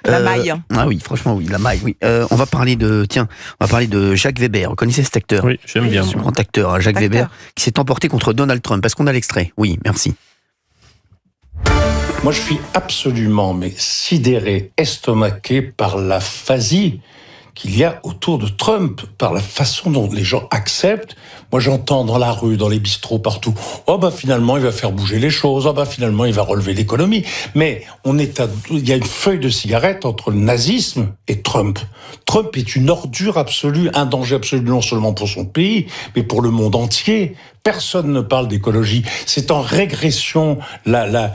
La maille. Ah oui, franchement, oui, la maille, oui. On va parler de Jacques Weber. Vous connaissez cet acteur? Oui, j'aime bien. Ce grand acteur, Jacques Weber, qui s'est emporté contre Donald Trump. Est-ce qu'on a l'extrait? Oui, merci. Moi, je suis absolument sidéré, estomaqué par la phasie qu'il y a autour de Trump, par la façon dont les gens acceptent. Moi, j'entends dans la rue, dans les bistrots, partout, finalement, il va faire bouger les choses, finalement, il va relever l'économie. Mais il y a une feuille de cigarette entre le nazisme et Trump. Trump est une ordure absolue, un danger absolu, non seulement pour son pays, mais pour le monde entier. Personne ne parle d'écologie. C'est en régression la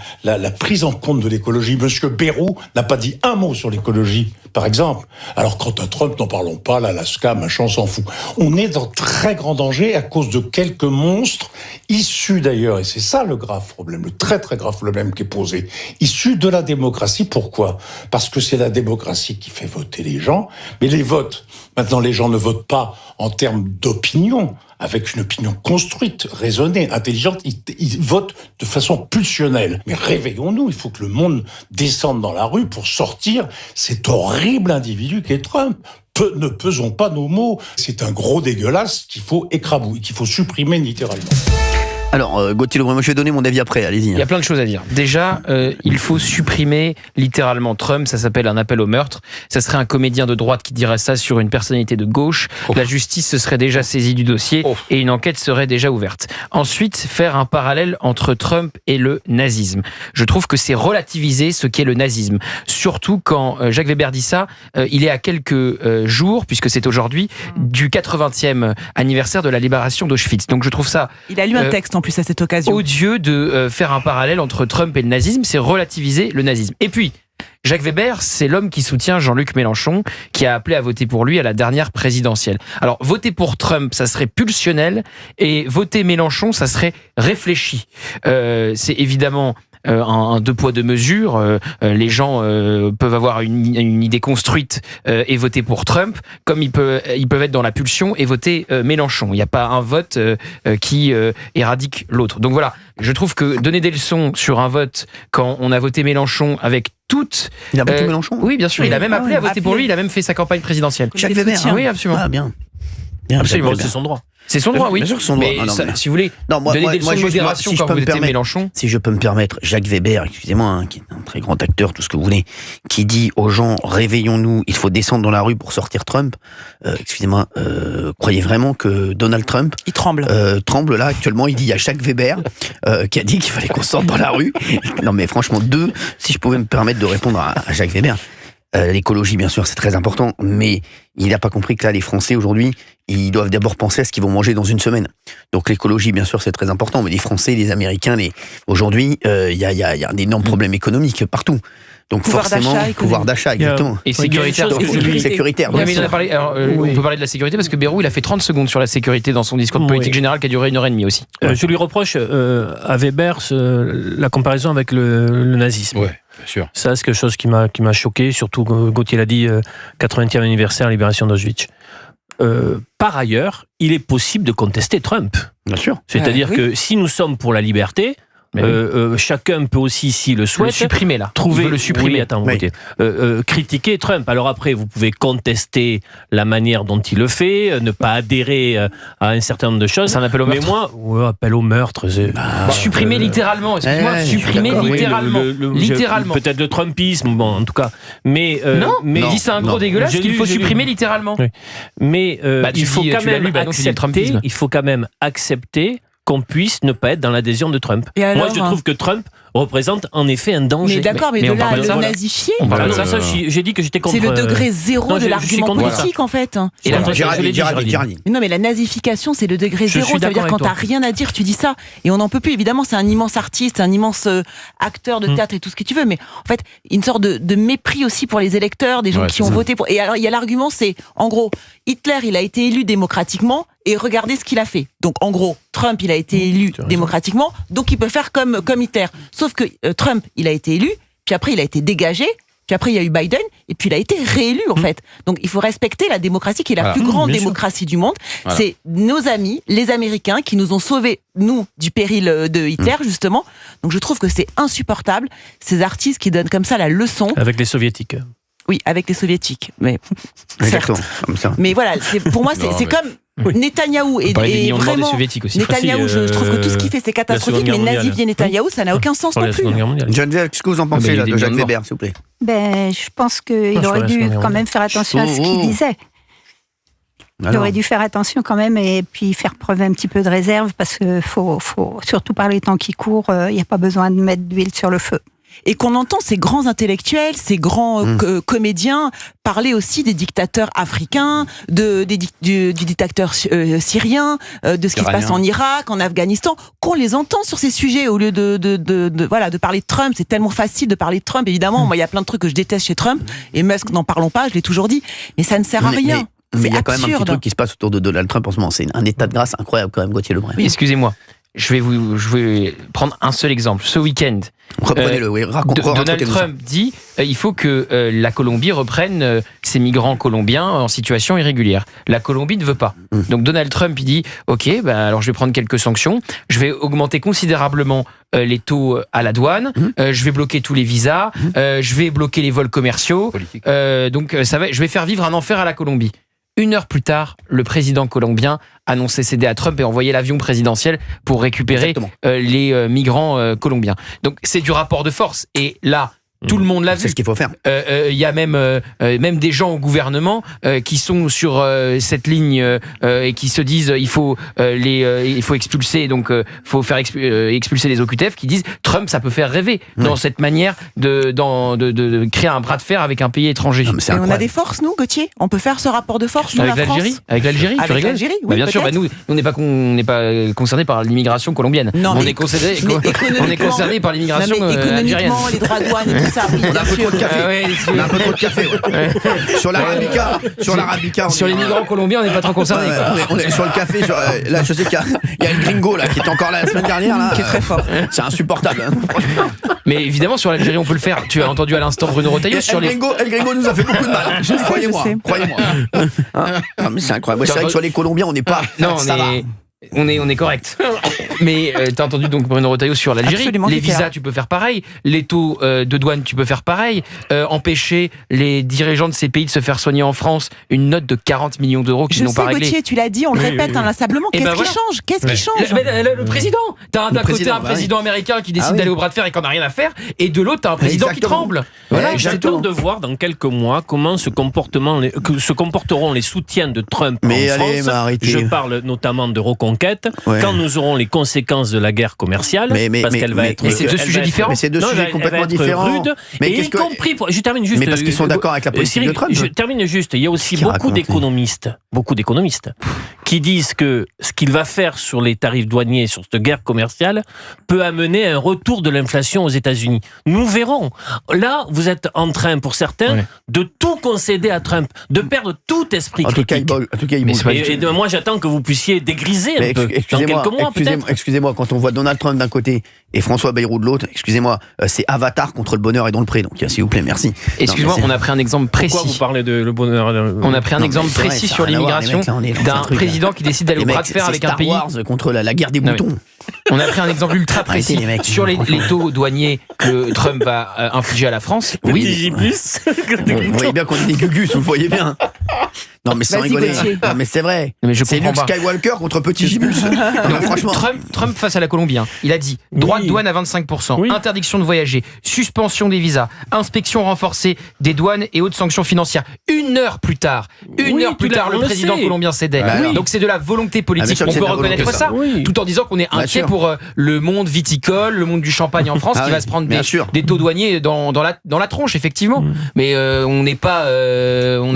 prise en compte de l'écologie. Monsieur Bayrou n'a pas dit un mot sur l'écologie, par exemple. Alors quant à Trump, n'en parlons pas, l'Alaska, machin, on s'en fout. On est dans très grand danger à cause de quelques monstres, issus d'ailleurs, et c'est ça le grave problème, le très très grave problème qui est posé, issus de la démocratie. Pourquoi ? Parce que c'est la démocratie qui fait voter les gens, mais les votes, maintenant les gens ne votent pas en termes d'opinion, avec une opinion construite, raisonnée, intelligente, ils votent de façon pulsionnelle. Mais réveillons-nous, il faut que le monde descende dans la rue pour sortir cet horrible individu qu'est Trump. Ne pesons pas nos mots. C'est un gros dégueulasse qu'il faut écrabouiller, qu'il faut supprimer littéralement. Alors, Gauthier Lebret, moi je vais donner mon avis après, allez-y. Il y a plein de choses à dire. Déjà, il faut supprimer littéralement Trump, ça s'appelle un appel au meurtre. Ça serait un comédien de droite qui dirait ça sur une personnalité de gauche. La justice se serait déjà saisie du dossier et une enquête serait déjà ouverte. Ensuite, faire un parallèle entre Trump et le nazisme. Je trouve que c'est relativiser ce qu'est le nazisme. Surtout quand Jacques Weber dit ça, il est à quelques jours, puisque c'est aujourd'hui, du 80e anniversaire de la libération d'Auschwitz. Donc je trouve ça... Il a lu un texte en plus à cette occasion. Odieux de faire un parallèle entre Trump et le nazisme, c'est relativiser le nazisme. Et puis, Jacques Weber, c'est l'homme qui soutient Jean-Luc Mélenchon, qui a appelé à voter pour lui à la dernière présidentielle. Alors, voter pour Trump, ça serait pulsionnel, et voter Mélenchon, ça serait réfléchi. C'est évidemment... un deux poids deux mesures. Les gens peuvent avoir une idée construite et voter pour Trump, comme ils peuvent être dans la pulsion et voter Mélenchon. Il n'y a pas un vote qui éradique l'autre. Donc voilà, je trouve que donner des leçons sur un vote quand on a voté Mélenchon avec toutes... Il a voté Mélenchon? Oui, bien sûr, il a même appelé à voter pour lui, il a même fait sa campagne présidentielle. Jacques Weber, oui, absolument. Ah, bien. Absolument, C'est son droit. C'est son droit, oui. Bien sûr que son droit. Mais si vous voulez moi, donner des leçons de modération quand vous votez Mélenchon. Si je peux me permettre, Jacques Weber, excusez-moi, qui est un très grand acteur, tout ce que vous voulez, qui dit aux gens, réveillons-nous, il faut descendre dans la rue pour sortir Trump. Excusez-moi, croyez vraiment que Donald Trump... Il tremble. Tremble là, actuellement, il dit, il y a Jacques Weber qui a dit qu'il fallait qu'on sorte dans la rue. Non mais franchement, si je pouvais me permettre de répondre à Jacques Weber... l'écologie, bien sûr, c'est très important, mais il n'a pas compris que là, les Français, aujourd'hui, ils doivent d'abord penser à ce qu'ils vont manger dans une semaine. Donc l'écologie, bien sûr, c'est très important, mais les Français, les Américains, aujourd'hui, il y a un énorme problème économique partout. Donc forcément, pouvoir d'achat, exactement. Et sécuritaire. Sécuritaire. Oui, mais on peut parler de la sécurité parce que Bayrou, il a fait 30 secondes sur la sécurité dans son discours de politique générale qui a duré 1h30 aussi. Je lui reproche à Weber la comparaison avec le nazisme. Ouais. Bien sûr. Ça, c'est quelque chose qui m'a choqué, surtout Gauthier l'a dit, 80e anniversaire, libération d'Auschwitz. Par ailleurs, il est possible de contester Trump. Bien sûr. C'est-à-dire que si nous sommes pour la liberté, chacun peut aussi, s'il le souhaite, le supprimer là. Trouver le supprimer. Critiquer Trump. Alors après, vous pouvez contester la manière dont il le fait, ne pas adhérer à un certain nombre de choses. C'est un appel au meurtre. Mais moi, appel au meurtre. Supprimer littéralement. Excuse-moi, supprimer littéralement. Littéralement. Peut-être le Trumpisme, bon, en tout cas. Mais non, mais il dit c'est un gros dégueulasse qu'il faut supprimer littéralement. Oui. Mais il faut quand même accepter qu'on puisse ne pas être dans l'adhésion de Trump. Moi, je trouve que Trump représente en effet un danger. Mais d'accord, mais de là à le nazifier. J'ai dit que j'étais contre. C'est le degré zéro de l'argument politique, en fait. Non, mais la nazification, c'est le degré zéro. Ça veut dire quand t'as rien à dire, tu dis ça. Et on n'en peut plus. Évidemment, c'est un immense artiste, un immense acteur de théâtre et tout ce que tu veux. Mais en fait, une sorte de mépris aussi pour les électeurs, des gens qui ont voté pour. Et alors, il y a l'argument, c'est en gros, Hitler, il a été élu démocratiquement. Et regardez ce qu'il a fait. Donc, en gros, Trump, il a été élu démocratiquement, donc il peut faire comme Hitler. Sauf que Trump, il a été élu, puis après, il a été dégagé, puis après il y a eu Biden, et puis il a été réélu en fait. Donc il faut respecter la démocratie qui est la plus grande démocratie du monde. C'est nos amis, les Américains, qui nous ont sauvés, nous, du péril de Hitler justement. Donc je trouve que c'est insupportable, ces artistes qui donnent comme ça la leçon. Avec les soviétiques. Oui, avec les soviétiques, mais exactement, comme ça. Mais voilà, pour moi c'est comme... Netanyahou et vraiment Netanyahou, je trouve que tout ce qu'il fait c'est catastrophique, mais nazifier Netanyahou, ça n'a aucun sens non plus. Geneviève, qu'est-ce que vous en pensez de Jacques Weber, s'il vous plaît? Je pense qu'il aurait dû quand même faire attention à ce qu'il disait. Il aurait dû faire attention quand même et puis faire preuve un petit peu de réserve parce qu'il faut surtout par les temps qui courent, il n'y a pas besoin de mettre d'huile sur le feu. Et qu'on entend ces grands intellectuels, ces grands comédiens parler aussi des dictateurs africains, du dictateur syrien, de ce qui se passe en Irak, en Afghanistan, qu'on les entend sur ces sujets au lieu de parler de Trump. C'est tellement facile de parler de Trump, évidemment. Moi, il y a plein de trucs que je déteste chez Trump, et Musk, n'en parlons pas, je l'ai toujours dit, mais ça ne sert à rien. Mais il y a quand même un petit truc qui se passe autour de Donald Trump en ce moment. C'est un état de grâce incroyable quand même, Gauthier Lebret. Oui, excusez-moi. Je vais prendre un seul exemple. Ce week-end, Donald Trump dit il faut que la Colombie reprenne ses migrants colombiens en situation irrégulière. La Colombie ne veut pas. Donc Donald Trump il dit ok, alors je vais prendre quelques sanctions. Je vais augmenter considérablement les taux à la douane. Je vais bloquer tous les visas. Je vais bloquer les vols commerciaux. Donc je vais faire vivre un enfer à la Colombie. 1 heure plus tard, le président colombien annonçait céder à Trump et envoyer l'avion présidentiel pour récupérer les migrants colombiens. Donc c'est du rapport de force. Et là, tout le monde l'a vu. C'est ce qu'il faut faire. Il y a même des gens au gouvernement qui sont sur cette ligne et qui se disent il faut expulser, donc faut faire expulser les OQTF, qui disent Trump ça peut faire rêver dans cette manière de créer un bras de fer avec un pays étranger. Non, et on a des forces nous, Gauthier. On peut faire ce rapport de force nous, avec l'Algérie. Avec l'Algérie, tu rigoles? Oui, bien sûr. Nous on n'est pas concernés par l'immigration colombienne. Non, on est concernés par l'immigration algérienne. Les droits de douane. Ça, oui, on a un peu trop de café. On a un peu trop de café. Sur l'Arabica. Sur les migrants colombiens, on n'est pas trop concernés. On est sur le café. Là, je sais qu'il y a le gringo là, qui était encore là la semaine dernière. Là, qui est très fort. C'est insupportable. Mais évidemment, sur l'Algérie, on peut le faire. Tu as entendu à l'instant Bruno Retailleau sur les. El Gringo nous a fait beaucoup de mal. Croyez-moi. Mais c'est incroyable. C'est vrai que sur les Colombiens, on n'est pas. Non, on est correct. Mais t'as entendu donc Bruno Retailleau sur l'Algérie. Absolument, les visas, tu peux faire pareil. Les taux de douane, tu peux faire pareil. Empêcher les dirigeants de ces pays de se faire soigner en France, une note de 40 millions d'euros qu'ils n'ont pas réglée. Gauthier, tu l'as dit, on le répète inlassablement. Qu'est-ce qui change? Qu'est-ce qui change? Le président. T'as d'un côté un président américain qui décide d'aller au bras de fer et qui n'en a rien à faire, et de l'autre t'as un président qui tremble. Voilà, j'attends de voir dans quelques mois comment se comporteront les soutiens de Trump en France. Je parle notamment de reconquête. Quand nous aurons les conséquences de la guerre commerciale, parce qu'elle va être. Mais c'est deux sujets différents. Mais c'est deux sujets complètement différents. Rude, mais y compris. Je termine juste. Mais parce qu'ils sont d'accord avec la politique de Trump. Je termine juste. Il y a aussi beaucoup d'économistes qui disent que ce qu'il va faire sur les tarifs douaniers, sur cette guerre commerciale, peut amener à un retour de l'inflation aux États-Unis. Nous verrons. Là, vous êtes en train, pour certains, de tout concéder à Trump, de perdre tout esprit critique. En tout cas, moi, j'attends que vous puissiez dégriser un peu. Dans quelques mois, peut-être. Excusez-moi, quand on voit Donald Trump d'un côté et François Bayrou de l'autre, excusez-moi, c'est Avatar contre le bonheur et dans le pré. Donc, s'il vous plaît, merci. Excusez-moi, on a pris un exemple précis. Pourquoi vous parlez de le bonheur? On a pris un exemple précis sur l'immigration d'un président qui décide d'aller au bras de fer avec un pays. Star Wars contre la guerre des boutons. On a pris un exemple ultra précis sur les taux douaniers que Trump va infliger à la France. Oui. Vous voyez bien qu'on est des gugus, vous le voyez bien. Non mais sans rigoler. Non mais c'est vrai. C'est Luke Skywalker contre Petit Gibus. Non, franchement. Trump face à la Colombie, il a dit droit de douane à 25%, interdiction de voyager, suspension des visas, inspection renforcée des douanes et autres sanctions financières. 1 heure plus tard, le président colombien cédait. Donc c'est de la volonté politique. On peut reconnaître ça, tout en disant qu'on est inquiet pour le monde viticole, le monde du champagne en France, qui va se prendre des taux douaniers dans la tronche, effectivement. Mais on n'est pas, on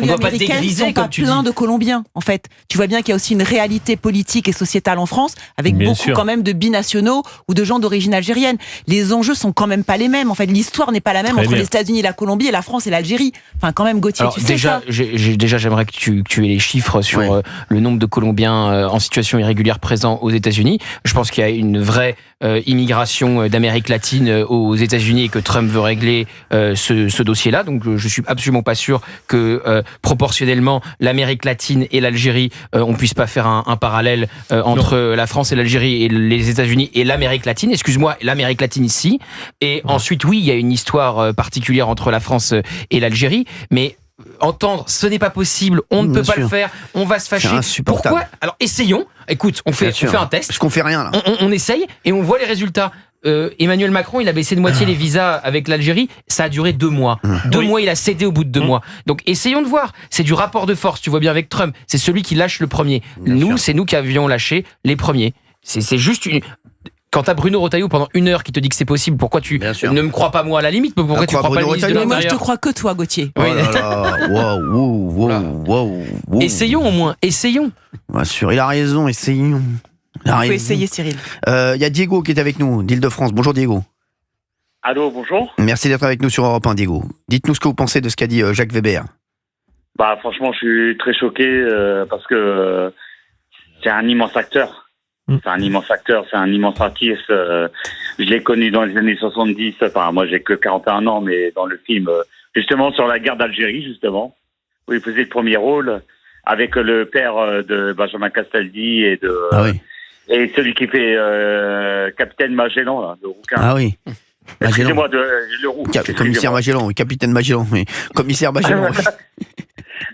doit pas dégriser. Ils sont pas pleins de Colombiens, en fait. Tu vois bien qu'il y a aussi une réalité politique et sociétale en France, avec beaucoup quand même de binationaux ou de gens d'origine algérienne. Les enjeux sont quand même pas les mêmes. En fait, l'histoire n'est pas la même entre les États-Unis, la Colombie et la France et l'Algérie. Enfin, quand même, Gauthier, tu sais ça. Déjà, j'aimerais que tu aies les chiffres sur le nombre de Colombiens en situation irrégulière présents aux États-Unis. Je pense qu'il y a une vraie immigration d'Amérique latine aux États-Unis et que Trump veut régler ce dossier-là. Donc je suis absolument pas sûr que proportionnellement l'Amérique latine et l'Algérie, on puisse pas faire un parallèle entre la France et l'Algérie et les États-Unis et l'Amérique latine. Excuse-moi, l'Amérique latine ici. Et ensuite, oui, il y a une histoire particulière entre la France et l'Algérie, mais entendre ce n'est pas possible, on ne peut pas le faire, on va se fâcher. Pourquoi ? Alors essayons. Écoute, on fait un test. Parce qu'on fait rien là. On essaye et on voit les résultats. Emmanuel Macron, il a baissé de moitié les visas avec l'Algérie. Ça a duré 2 mois. 2 mois, il a cédé au bout de 2 mois. Donc essayons de voir. C'est du rapport de force. Tu vois bien avec Trump. C'est celui qui lâche le premier. C'est nous qui avions lâché les premiers. C'est juste une. Quand t'as Bruno Retailleau pendant 1 heure qui te dit que c'est possible, pourquoi tu ne me crois pas moi à la limite, mais pourquoi tu crois pas le ministre de l'Intérieur ? Moi je te crois que toi, Gauthier. Oh là là. Wow. Essayons au moins, essayons. Bien sûr, il a raison, essayons. Il faut essayer, Cyril. Il y a Diego qui est avec nous, d'Île-de-France. Bonjour Diego. Allô, bonjour. Merci d'être avec nous sur Europe 1, Diego. Dites-nous ce que vous pensez de ce qu'a dit Jacques Weber. Franchement, je suis très choqué parce que c'est un immense acteur. C'est un immense acteur, c'est un immense artiste. Je l'ai connu dans les années 70. Enfin, moi, j'ai que 41 ans, mais dans le film, justement, sur la guerre d'Algérie, justement, où il faisait le premier rôle avec le père de Benjamin Castaldi et et celui qui fait Capitaine Magellan, là, le rouquin. Ah oui. Excusez-moi, le roux. Commissaire Magellan, Capitaine Magellan, mais commissaire Magellan.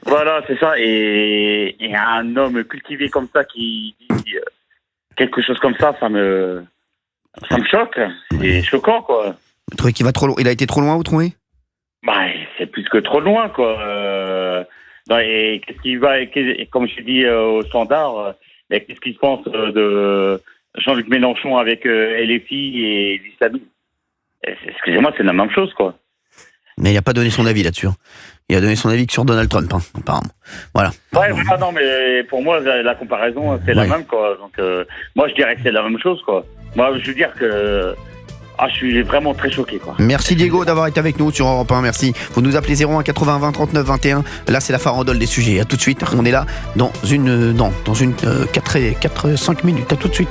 Voilà, c'est ça. Et un homme cultivé comme ça qui dit quelque chose comme ça me choque. C'est choquant, quoi. Vous trouvez qu'il va trop loin ? Il a été trop loin, vous trouvez ? C'est plus que trop loin, quoi. Et qu'est-ce qu'il va, comme je dis au standard, qu'est-ce qu'il pense de Jean-Luc Mélenchon avec LFI et l'islamisme ? Excusez-moi, c'est la même chose, quoi. Mais il n'a pas donné son avis là-dessus. Il a donné son avis que sur Donald Trump, apparemment. Voilà. Non, mais pour moi, la comparaison, c'est la même, quoi. Donc, moi, je dirais que c'est la même chose, quoi. Moi, je veux dire que je suis vraiment très choqué, quoi. Merci Diego d'avoir été avec nous sur Europe 1, merci. Vous nous appelez 01 80 20 39 21. Là, c'est la farandole des sujets. À tout de suite. On est là dans une 4-5 minutes. À tout de suite.